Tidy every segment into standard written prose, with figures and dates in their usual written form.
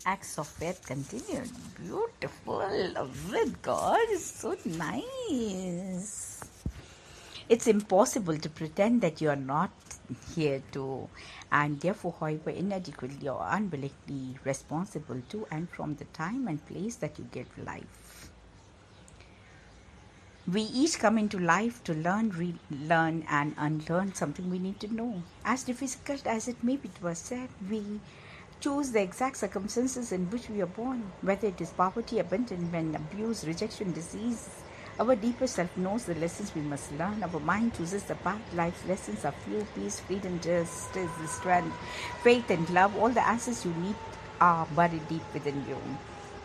Acts of faith continued. Beautiful. With God is so nice. It's impossible to pretend that you are not here to, and therefore, however, inadequately or unwillingly responsible to and from the time and place that you give life. We each come into life to learn, relearn, and unlearn something we need to know. As difficult as it may be to accept, we choose the exact circumstances in which we are born, whether it is poverty, abandonment, abuse, rejection, disease. Our deeper self knows the lessons we must learn. Our mind chooses the path. Life's lessons are few: peace, freedom, justice, strength, faith, and love. All the answers you need are buried deep within you.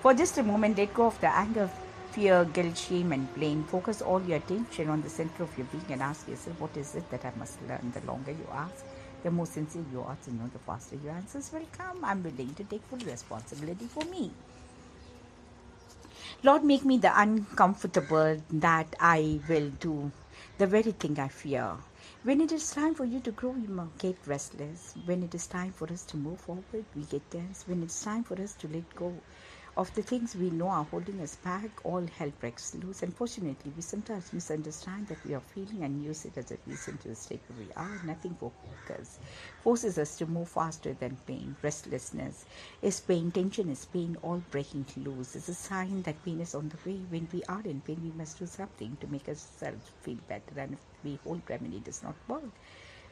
For just a moment, let go of the anger, fear, guilt, shame, and blame. Focus all your attention on the center of your being and ask yourself, what is it that I must learn? The longer you ask, the more sincere you are to know, the faster your answers will come. I'm willing to take full responsibility for me. Lord, make me the uncomfortable that I will do the very thing I fear. When it is time for you to grow, you get restless. When it is time for us to move forward, we get tense. When it's time for us to let go of the things we know are holding us back, all hell breaks loose. Unfortunately, we sometimes misunderstand that we are feeling and use it as a reason to stay where we are. Nothing forces us to move faster than pain. Restlessness is pain, tension is pain, all breaking loose. It's a sign that pain is on the way. When we are in pain, we must do something to make ourselves feel better. And if the whole remedy does not work,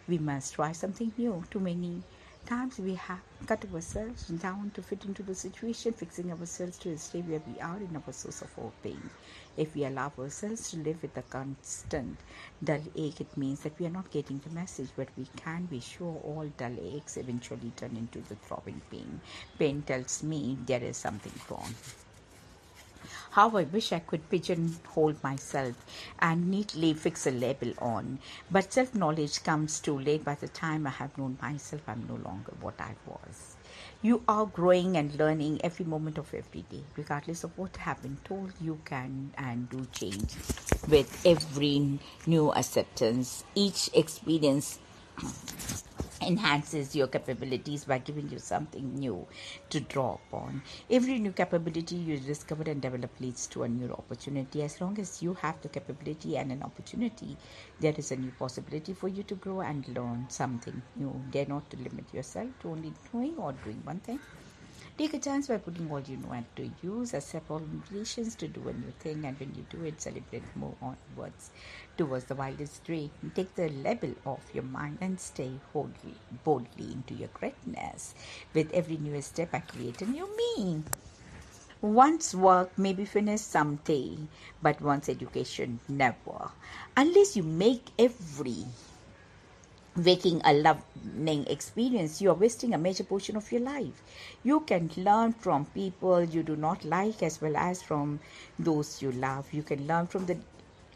we must try something new. Too many times we have cut ourselves down to fit into the situation, fixing ourselves to stay where we are in our source of our pain. If we allow ourselves to live with a constant dull ache, it means that we are not getting the message, but we can be sure all dull aches eventually turn into the throbbing pain. Pain tells me there is something wrong. How I wish I could pigeonhole myself and neatly fix a label on. But self-knowledge comes too late. By the time I have known myself, I'm no longer what I was. You are growing and learning every moment of every day. Regardless of what have been told, you can and do change with every new acceptance. Each experience enhances your capabilities by giving you something new to draw upon. Every new capability you discover and develop leads to a new opportunity. As long as you have the capability and an opportunity, there is a new possibility for you to grow and learn something new. Dare not to limit yourself to only knowing or doing one thing. Take a chance by putting all you know to use. Accept all invitations to do a new thing, and when you do it, celebrate, move onwards towards the wildest dream. Take the label off your mind and stay boldly into your greatness. With every new step, I create a new me. One's work may be finished someday, but one's education never. Unless you make every waking a learning experience, you are wasting a major portion of your life. You can learn from people you do not like as well as from those you love. You can learn from the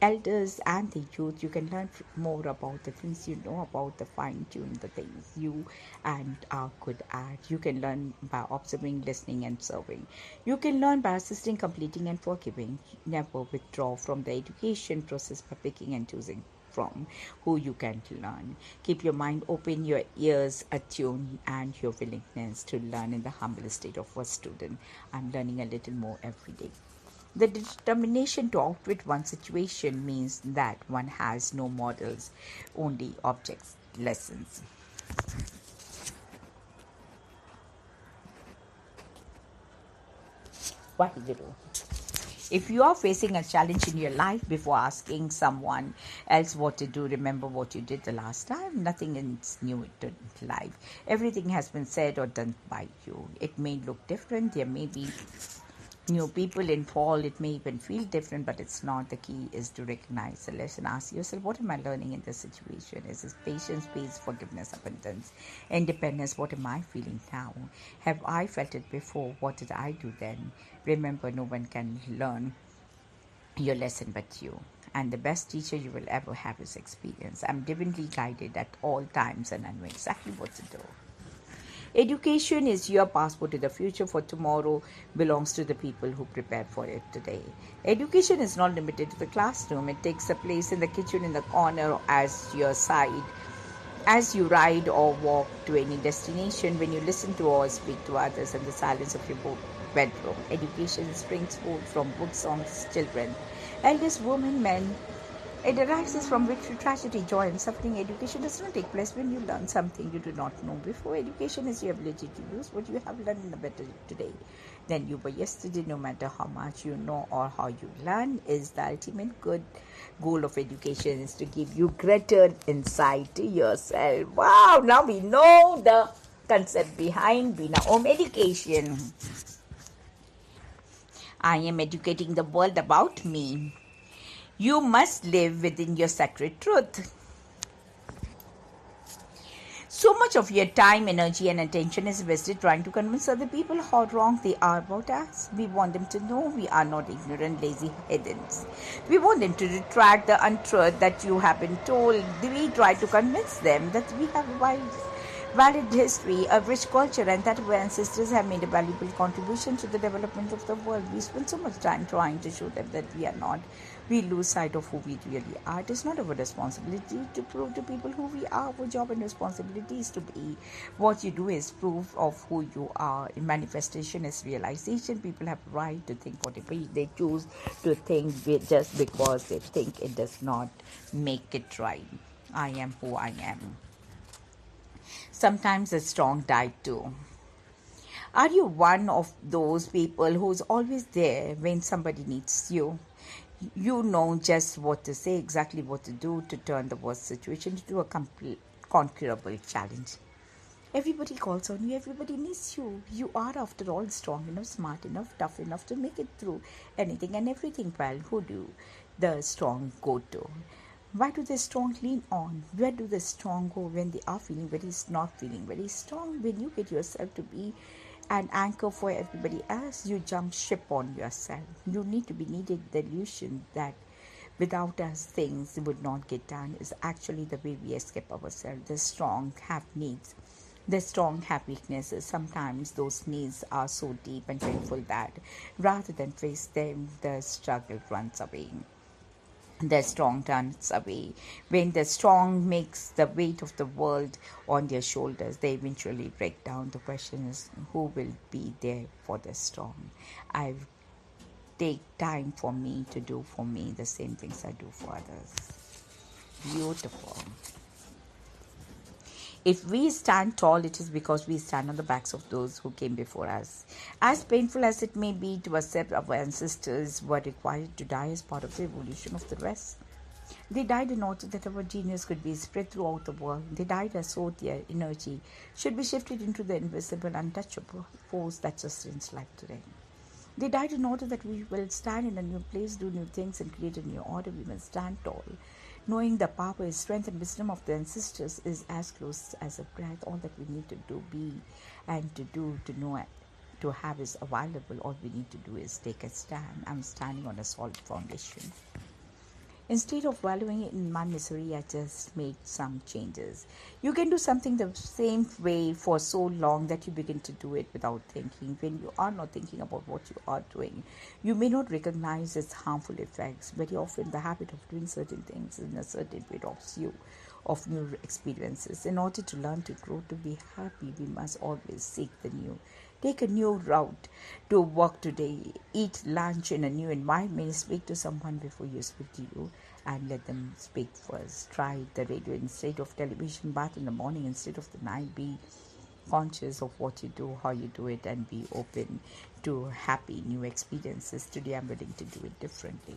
elders and the youth. You can learn more about the things you know about, the fine-tune the things you and are good at. You can learn by observing, listening, and serving. You can learn by assisting, completing, and forgiving. Never withdraw from the education process by picking and choosing from who you can learn. Keep your mind open, your ears attuned, and your willingness to learn in the humble state of a student. I'm learning a little more every day. The determination to outwit one situation means that one has no models, only objects, lessons. Waheguru. If you are facing a challenge in your life, before asking someone else what to do, remember what you did the last time. Nothing is new to life. Everything has been said or done by you. It may look different. There may be new people involved. It may even feel different, but it's not. The key is to recognize the lesson. Ask yourself, what am I learning in this situation? Is this patience, peace, forgiveness, abundance, independence? What am I feeling now? Have I felt it before? What did I do then? Remember, no one can learn your lesson but you. And the best teacher you will ever have is experience. I'm divinely guided at all times and I know exactly what to do. Education is your passport to the future, for tomorrow belongs to the people who prepare for it today. Education is not limited to the classroom. It takes a place in the kitchen, in the corner, as your side As you ride or walk to any destination, when you listen to or speak to others in the silence of your bedroom, education springs forth from books, songs, children, elders, women, men. It arises from victory, tragedy, joy, and suffering. Education does not take place when you learn something you do not know before. Education is your ability to use what you have learned in a better today than you were yesterday. No matter how much you know or how you learn, is the ultimate good goal of education is to give you greater insight to yourself. Wow! Now we know the concept behind being our own education. I am educating the world about me. You must live within your sacred truth. So much of your time, energy, and attention is wasted trying to convince other people how wrong they are about us. We want them to know we are not ignorant, lazy heathens. We want them to retract the untruth that you have been told. We try to convince them that we have a valid history, a rich culture, and that our ancestors have made a valuable contribution to the development of the world. We spend so much time trying to show them that we are not. We lose sight of who we really are. It is not our responsibility to prove to people who we are. Our job and responsibility is to be. What you do is proof of who you are. In manifestation is realization. People have a right to think whatever they choose to think just because they think it does not make it right. I am who I am. Sometimes the strong die too. Are you one of those people who's always there when somebody needs you? You know just what to say, exactly what to do to turn the worst situation into a conquerable challenge. Everybody calls on you, everybody needs you. You are, after all, strong enough, smart enough, tough enough to make it through anything and everything. Well, who do the strong go to? Why do the strong lean on? Where do the strong go when they are not feeling very strong? When you get yourself to be an anchor for everybody else, you jump ship on yourself. You need to be needed. The illusion that without us things would not get done is actually the way we escape ourselves. The strong have needs. The strong have weaknesses. Sometimes those needs are so deep and painful that rather than face them, the struggle runs away. The strong turns away. When the strong makes the weight of the world on their shoulders, they eventually break down. The question is, who will be there for the strong? I take time for me to do for me the same things I do for others. Beautiful. If we stand tall, it is because we stand on the backs of those who came before us. As painful as it may be to accept our ancestors were required to die as part of the evolution of the rest. They died in order that our genius could be spread throughout the world. They died so their energy should be shifted into the invisible, untouchable force that sustains life today. They died in order that we will stand in a new place, do new things, and create a new order. We must stand tall. Knowing the power, strength, and wisdom of the ancestors is as close as a breath. All that we need to do, be, and to do, to know, to have is available. All we need to do is take a stand. I'm standing on a solid foundation. Instead of wallowing in my misery, I just made some changes. You can do something the same way for so long that you begin to do it without thinking. When you are not thinking about what you are doing, you may not recognize its harmful effects. Very often, the habit of doing certain things in a certain way robs you of new experiences. In order to learn to grow, to be happy, we must always seek the new. Take a new route to work today. Eat lunch in a new environment. Speak to someone before you speak to you, and let them speak first. Try the radio instead of television. Bath in the morning instead of the night. Be conscious of what you do, how you do it, and be open to happy new experiences. Today I'm willing to do it differently.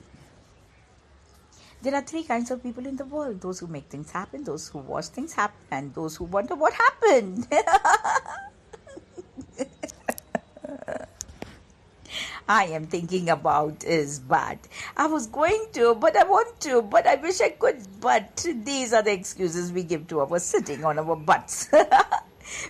There are three kinds of people in the world: those who make things happen, those who watch things happen, and those who wonder what happened. I am thinking about is but I was going to, but I want to, but I wish I could, but these are the excuses we give to our sitting on our butts.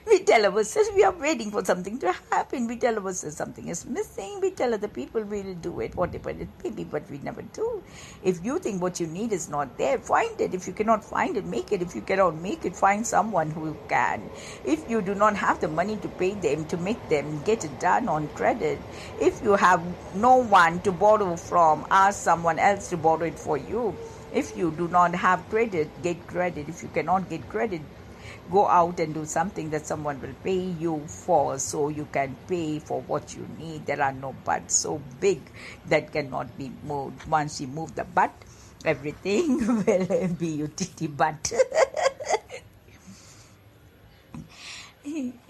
We tell ourselves we are waiting for something to happen. We tell ourselves something is missing. We tell other people we'll do it, whatever it may be, but we never do. If you think what you need is not there, find it. If you cannot find it, make it. If you cannot make it, find someone who can. If you do not have the money to pay them, to make them, get it done on credit. If you have no one to borrow from, ask someone else to borrow it for you. If you do not have credit, get credit. If you cannot get credit, Go out and do something that someone will pay you for, so you can pay for what you need. There are no buts so big that cannot be moved. Once you move the butt, everything will be utility but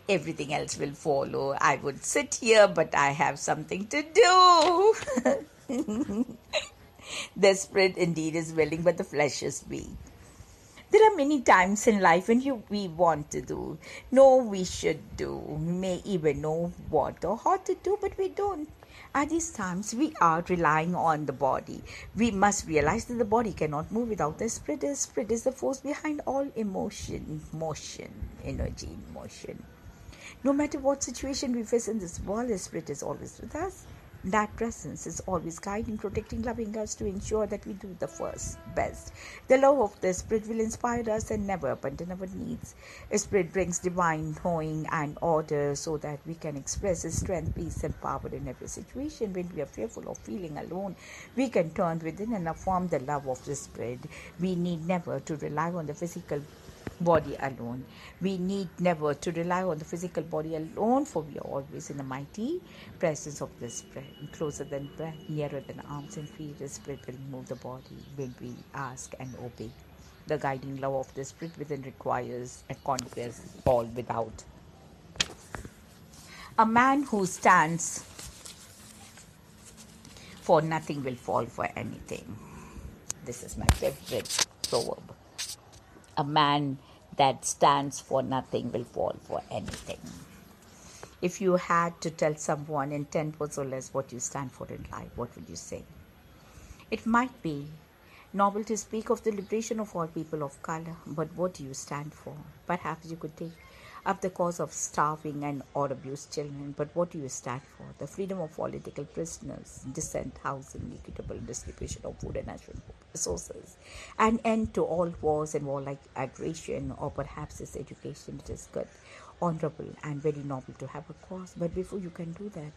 everything else will follow. I would sit here, but I have something to do. The spirit indeed is willing, but the flesh is weak. There are many times in life when we want to do, know we should do, we may even know what or how to do, but we don't. At these times, we are relying on the body. We must realize that the body cannot move without the spirit. The spirit is the force behind all emotion, motion, energy in motion. No matter what situation we face in this world, the spirit is always with us. That presence is always guiding, protecting, loving us to ensure that we do the first best. The love of the Spirit will inspire us and never abandon our needs. The Spirit brings divine knowing and order so that we can express His strength, peace, and power in every situation. When we are fearful of feeling alone, we can turn within and affirm the love of the Spirit. We need never to rely on the physical body alone. We need never to rely on the physical body alone, for we are always in the mighty presence of the Spirit. Closer than breath, nearer than arms and feet, the Spirit will move the body when we ask and obey. The guiding love of the Spirit within requires a conquest all without. A man who stands for nothing will fall for anything. This is my favorite proverb. A man that stands for nothing will fall for anything. If you had to tell someone in 10 words or less what you stand for in life, what would you say? It might be noble to speak of the liberation of all people of color, but what do you stand for? Perhaps you could take up the cause of starving and or abused children, but what do you stand for? The freedom of political prisoners, decent housing, equitable distribution of food and natural resources, an end to all wars and warlike aggression, or perhaps this education. It is good, honorable, and very noble to have a cause, but before you can do that,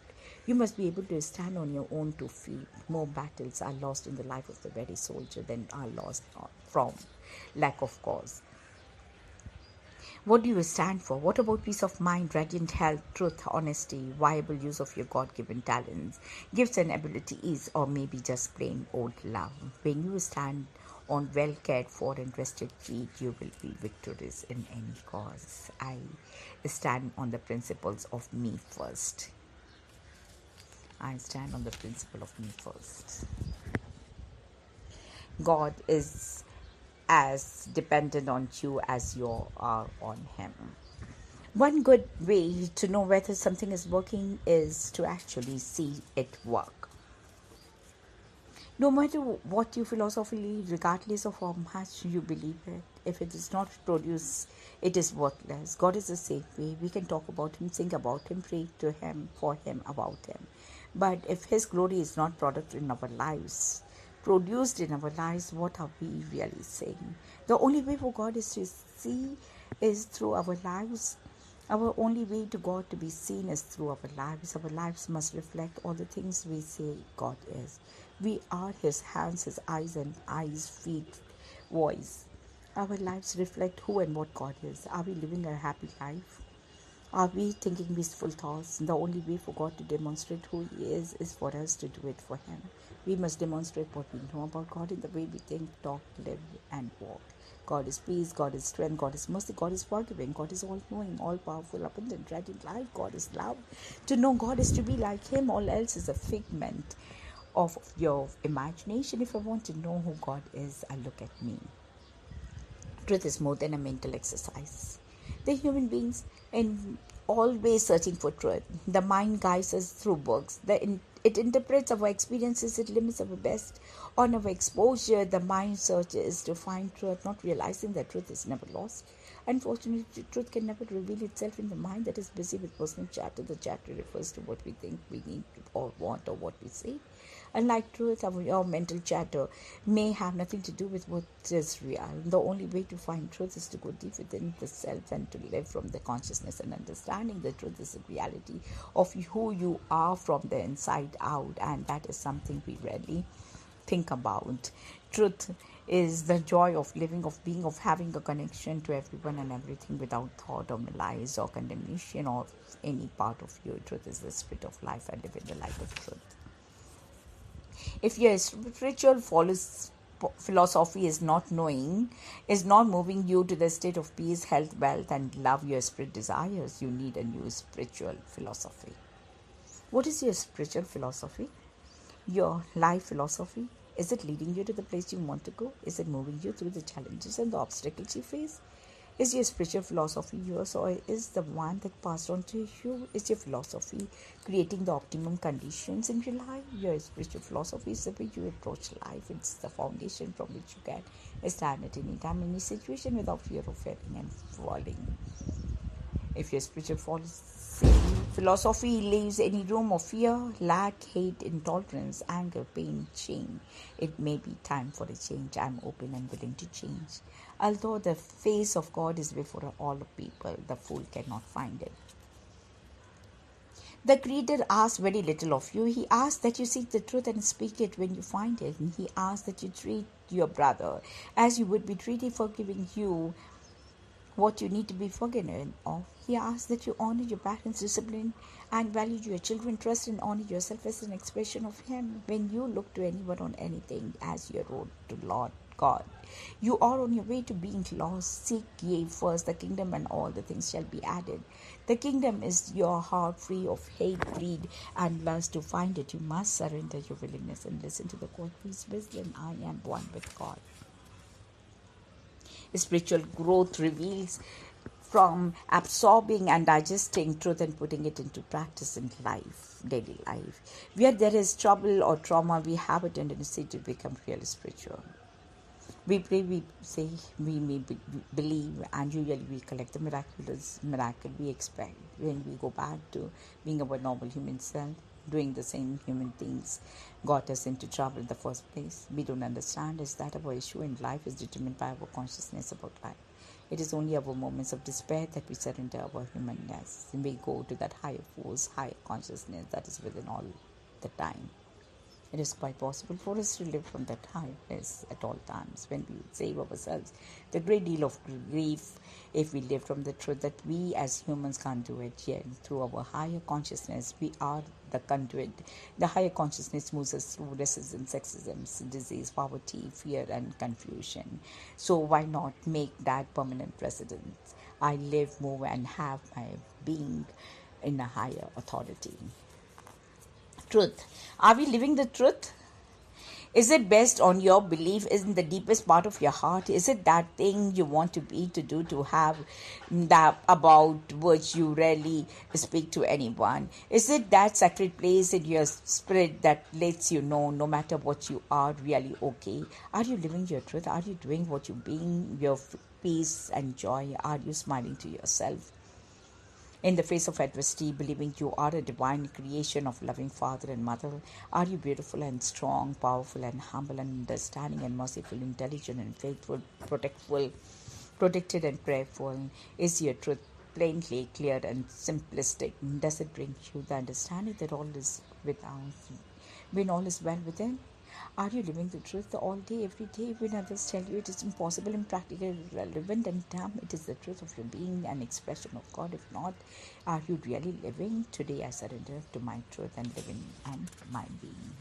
you must be able to stand on your own 2 feet. More battles are lost in the life of the very soldier than are lost from lack of cause. What do you stand for? What about peace of mind, radiant health, truth, honesty, viable use of your God-given talents, gifts and abilities, or maybe just plain old love? When you stand on well cared for and rested feet, you will be victorious in any cause. I stand on the principles of me first. I stand on the principle of me first. God is as dependent on you as you are on Him. One good way to know whether something is working is to actually see it work. No matter what you philosophically, regardless of how much you believe it, if it does not produce, it is worthless. God is the same way. We can talk about Him, sing about Him, pray to Him, for Him, about Him. But if His glory is not produced in our lives, produced in our lives, what are we really saying? The only way for God is to see is through our lives. Our only way to God to be seen is through our lives. Our lives must reflect all the things we say God is. We are His hands, His eyes, feet, voice. Our lives reflect who and what God is. Are we living a happy life? Are we thinking peaceful thoughts? The only way for God to demonstrate who He is for us to do it for Him. We must demonstrate what we know about God in the way we think, talk, live, and walk. God is peace, God is strength, God is mercy, God is forgiving, God is all-knowing, all-powerful, abundant, radiant life, God is love. To know God is to be like Him, all else is a figment of your imagination. If I want to know who God is, I look at me. Truth is more than a mental exercise. The human beings in always searching for truth. The mind guides us through books. It interprets our experiences. It limits our best on our exposure. The mind searches to find truth, not realizing that truth is never lost. Unfortunately, truth can never reveal itself in the mind that is busy with personal chatter. The chatter refers to what we think we need or want or what we say. Unlike truth, our mental chatter may have nothing to do with what is real. The only way to find truth is to go deep within the self and to live from the consciousness and understanding the truth is the reality of who you are from the inside out, and that is something we rarely think about. Truth is the joy of living, of being, of having a connection to everyone and everything without thought or malice or condemnation of any part of you. Truth is the spirit of life and live in the light of truth. If your spiritual philosophy is not knowing, is not moving you to the state of peace, health, wealth, and love your spirit desires, you need a new spiritual philosophy. What is your spiritual philosophy? Your life philosophy? Is it leading you to the place you want to go? Is it moving you through the challenges and the obstacles you face? Is your spiritual philosophy yours, or is the one that passed on to you? Is your philosophy creating the optimum conditions in your life? Your spiritual philosophy is the way you approach life. It's the foundation from which you can stand at any time, any situation without fear of failing and falling. If your spiritual philosophy leaves any room of fear, lack, hate, intolerance, anger, pain, shame, it may be time for a change. I'm open and willing to change. Although the face of God is before all people, the fool cannot find it. The Creator asks very little of you. He asks that you seek the truth and speak it when you find it. And He asks that you treat your brother as you would be treated for giving you what you need to be forgiven of. He asks that you honor your parents, discipline and value your children, trust and honor yourself as an expression of Him. When you look to anyone or anything as your road to Lord God, you are on your way to being lost. Seek ye first the kingdom, and all the things shall be added. The kingdom is your heart free of hate, greed, and lust. To find it, you must surrender your willingness and listen to the God who is wisdom. I am one with God. Spiritual growth reveals from absorbing and digesting truth and putting it into practice in life, daily life. Where there is trouble or trauma, we have a tendency to become really spiritual. We pray, we say, we may believe, and usually we collect the miracle we expect when we go back to being our normal human self, doing the same human things got us into trouble in the first place. We don't understand is that our issue in life is determined by our consciousness about life. It is only our moments of despair that we surrender our humanness, and we go to that higher force, higher consciousness that is within all the time. It is quite possible for us to live from that highness at all times when we would save ourselves the great deal of grief if we live from the truth that we as humans can't do it yet. Through our higher consciousness, we are the conduit. The higher consciousness moves us through racism, sexism, disease, poverty, fear and confusion. So why not make that permanent residence? I live, move and have my being in a higher authority. Truth. Are we living the truth? Is it based on your belief in the deepest part of your heart? Is it that thing you want to be, to do, to have, that about which you rarely speak to anyone? Is it that sacred place in your spirit that lets you know no matter what you are really okay? Are you living your truth? Are you doing what you being, your peace and joy? Are you smiling to yourself in the face of adversity, believing you are a divine creation of loving father and mother? Are you beautiful and strong, powerful and humble and understanding and merciful, intelligent and faithful, protected and prayerful? Is your truth plainly clear and simplistic? Does it bring you the understanding that all is without, when all is well within? Are you living the truth all day, every day, when others tell you it is impossible, impractical, irrelevant, and dumb? It is the truth of your being, an expression of God. If not, are you really living? Today I surrender to my truth and living and my being.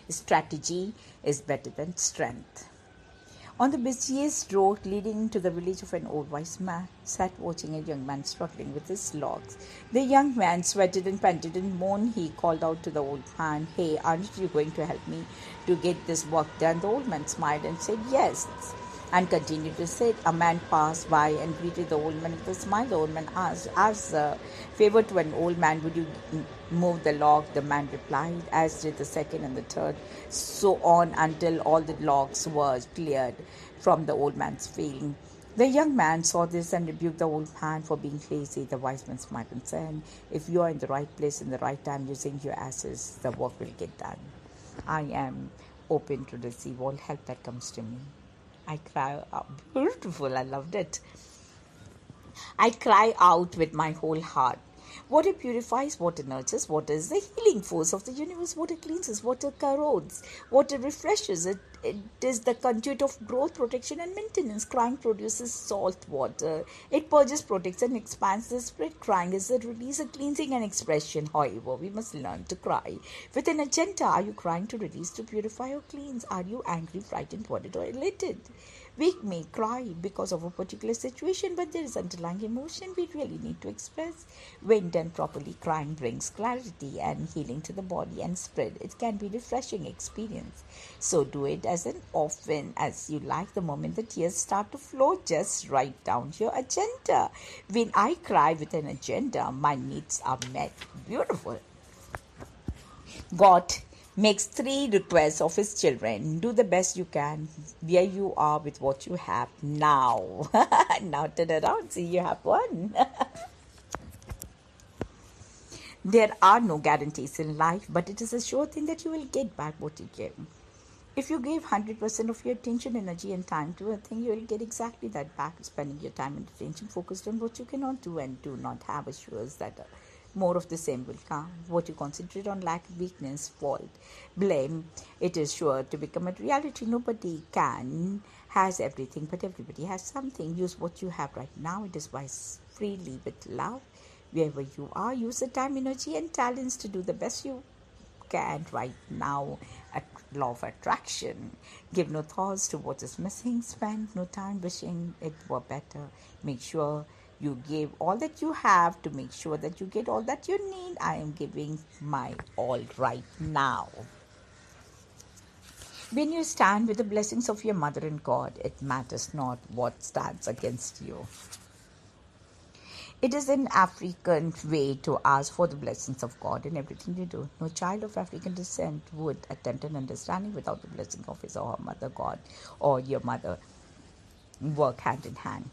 Strategy is better than strength. On the busiest road leading to the village of an old wise man sat watching a young man struggling with his logs. The young man sweated and panted and moaned. He called out to the old man, "Hey, aren't you going to help me to get this work done?" The old man smiled and said, "Yes," and continued to sit. A man passed by and greeted the old man with a smile. The old man asked, "As a favor to an old man, would you move the log?" The man replied, as did the second and the third, so on until all the logs were cleared from the old man's field. The young man saw this and rebuked the old man for being lazy. The wise man smiled and said, "If you are in the right place in the right time using your asses, the work will get done." I am open to receive all help that comes to me. I cry out. Beautiful. I loved it. I cry out with my whole heart. Water purifies, water nurtures, water is the healing force of the universe. Water cleanses, water corrodes, water refreshes. It is the conduit of growth, protection, and maintenance. Crying produces salt water. It purges, protects, and expands the spirit. Crying is a release, a cleansing, and expression. However, we must learn to cry with an agenda. Are you crying to release, to purify, or cleanse? Are you angry, frightened, worried, or elated? We may cry because of a particular situation, but there is underlying emotion we really need to express. When done properly, crying brings clarity and healing to the body and spirit. It can be a refreshing experience. So do it as often as you like. The moment the tears start to flow, just write down your agenda. When I cry with an agenda, my needs are met. Beautiful. God makes 3 requests of his children. Do the best you can where you are with what you have now. Now turn around, see you have one. There are no guarantees in life, but it is a sure thing that you will get back what you give. If you give 100% of your attention, energy, and time to a thing, you will get exactly that back. Spending your time and attention focused on what you cannot do and do not have assures that more of the same will come. What you concentrate on, lack, weakness, fault, blame, it is sure to become a reality. Nobody has everything, but everybody has something. Use what you have right now. It is wise, freely, with love. Wherever you are, use the time, energy, and talents to do the best you can right now. Law of attraction. Give no thoughts to what is missing. Spend no time wishing it were better. Make sure you give all that you have to make sure that you get all that you need. I am giving my all right now. When you stand with the blessings of your mother and God, it matters not what stands against you. It is an African way to ask for the blessings of God in everything you do. No child of African descent would attempt an understanding without the blessing of his or her mother God or your mother. Work hand in hand.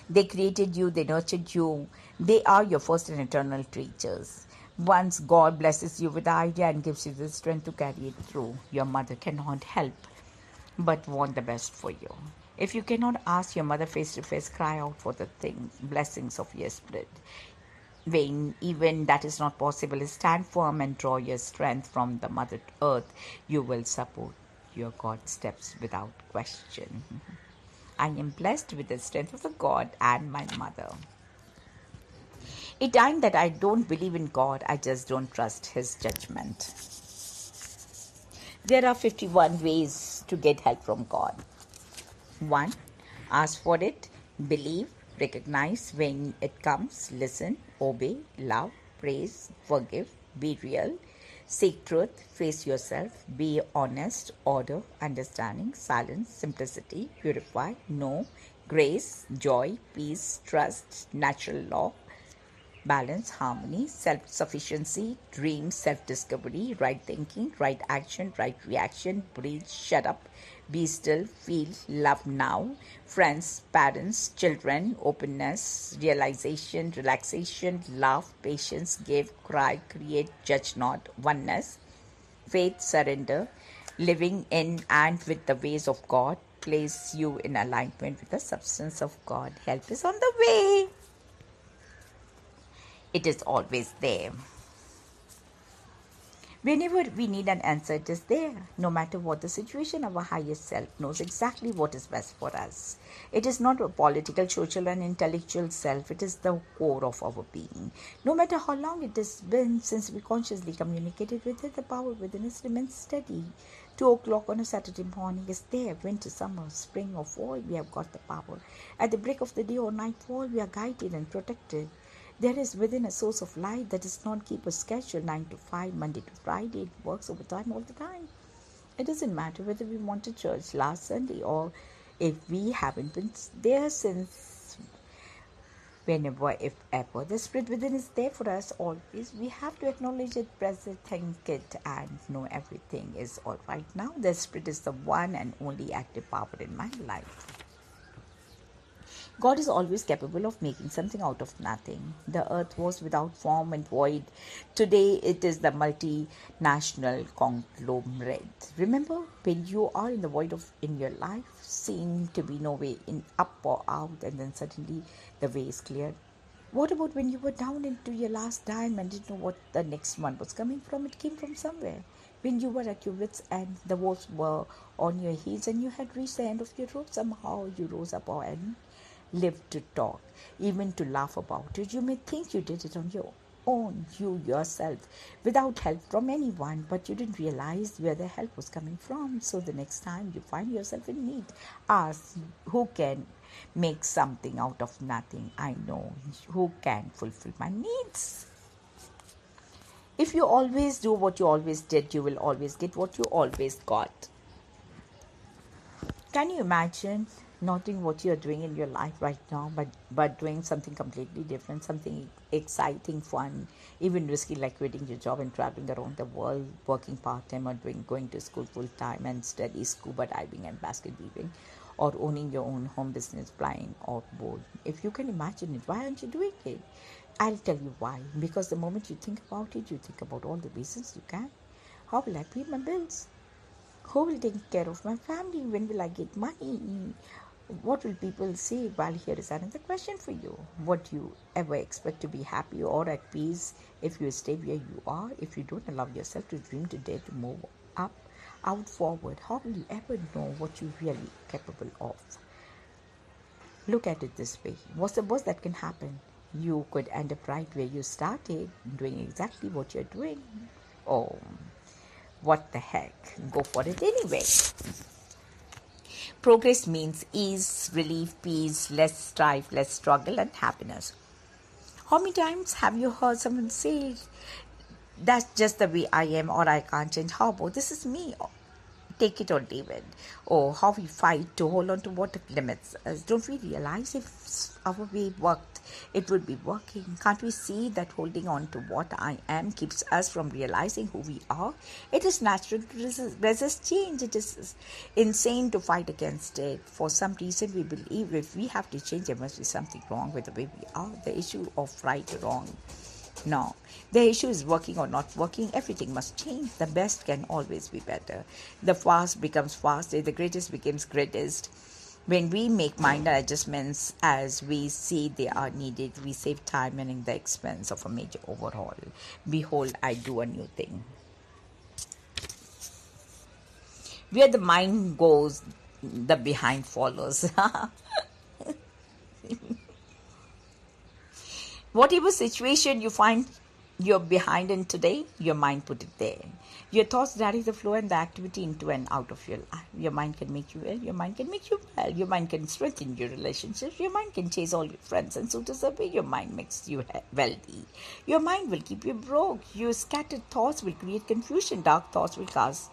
They created you, they nurtured you. They are your first and eternal teachers. Once God blesses you with the idea and gives you the strength to carry it through, your mother cannot help but want the best for you. If you cannot ask your mother face to face, cry out for the blessings of your spirit. When even that is not possible, stand firm and draw your strength from the Mother Earth. You will support your God steps without question. I am blessed with the strength of the God and my mother. It ain't that I don't believe in God, I just don't trust his judgment. There are 51 ways to get help from God. 1. Ask for it, believe, recognize when it comes, listen, obey, love, praise, forgive, be real, seek truth, face yourself, be honest, order, understanding, silence, simplicity, purify, know, grace, joy, peace, trust, natural law, balance, harmony, self-sufficiency, dream, self-discovery, right thinking, right action, right reaction, breathe, shut up, be still, feel, love now, friends, parents, children, openness, realization, relaxation, love, patience, give, cry, create, judge not, oneness, faith, surrender, living in and with the ways of God, place you in alignment with the substance of God. Help is on the way. It is always there. Whenever we need an answer, it is there. No matter what the situation, our highest self knows exactly what is best for us. It is not a political, social, and intellectual self. It is the core of our being. No matter how long it has been since we consciously communicated with it, the power within us remains steady. 2 o'clock on a Saturday morning is there. Winter, summer, spring, or fall, we have got the power. At the break of the day or nightfall, we are guided and protected. There is within a source of light that does not keep a schedule 9 to 5, Monday to Friday. It works overtime all the time. It doesn't matter whether we went to church last Sunday or if we haven't been there since whenever, if ever. The spirit within is there for us always. We have to acknowledge it, present, thank it, and know everything is all right now. The spirit is the one and only active power in my life. God is always capable of making something out of nothing. The earth was without form and void. Today it is the multinational conglomerate. Remember, when you are in the void of in your life, seem to be no way in up or out, and then suddenly the way is clear. What about when you were down into your last dime and didn't know what the next one was coming from? It came from somewhere. When you were at your wits' end, the wolves were on your heels, and you had reached the end of your rope, somehow you rose up and lived to talk, even to laugh about it. You may think you did it on your own, you yourself, without help from anyone, but you didn't realize where the help was coming from. So the next time you find yourself in need, ask who can make something out of nothing. I know who can fulfill my needs. If you always do what you always did, you will always get what you always got. Can you imagine not doing what you're doing in your life right now, but doing something completely different, something exciting, fun, even risky, like quitting your job and traveling around the world, working part-time, or going to school full-time and study scuba diving and basket weaving, or owning your own home business, flying off board? If you can imagine it, why aren't you doing it? I'll tell you why. Because the moment you think about it, you think about all the reasons you can. How will I pay my bills? Who will take care of my family? When will I get money? What will people say? Well, here is another question for you. Would you ever expect to be happy or at peace if you stay where you are? If you don't allow yourself to dream, to dare to move up, out, forward, how will you ever know what you're really capable of? Look at it this way. What's the worst that can happen? You could end up right where you started, doing exactly what you're doing. Oh, what the heck? Go for it anyway. Progress means ease, relief, peace, less strife, less struggle, and happiness. How many times have you heard someone say, that's just the way I am, or I can't change? How about this is me? Take it or leave it. Or how we fight to hold on to what limits us. Don't we realize if our way worked, it would be working? Can't we see that holding on to what I am keeps us from realizing who we are? It is natural to resist change. It is insane to fight against it. For some reason, we believe if we have to change, there must be something wrong with the way we are. The issue of right or wrong. No, the issue is working or not working. Everything must change. The best can always be better. The fast becomes faster. The greatest becomes greatest. When we make minor adjustments as we see they are needed, we save time and in the expense of a major overhaul. Behold, I do a new thing. Where the mind goes, the behind follows. Whatever situation you find you're behind in today, your mind put it there. Your thoughts direct the flow and the activity into and out of your life. Your mind can make you ill, your mind can make you well, your mind can strengthen your relationships, your mind can chase all your friends and suitors away, your mind makes you wealthy. Your mind will keep you broke. Your scattered thoughts will create confusion, dark thoughts will cast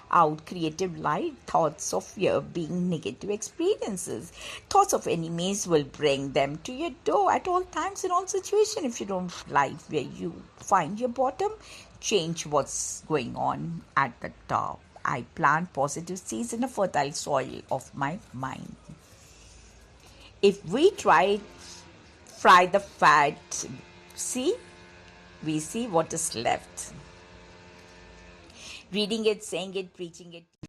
out creative light, thoughts of fear being negative experiences. Thoughts of enemies will bring them to your door at all times, in all situations. If you don't like where you find your bottom, change what's going on at the top. I plant positive seeds in a fertile soil of my mind. If we fry the fat, we see what is left. Reading it, saying it, preaching it.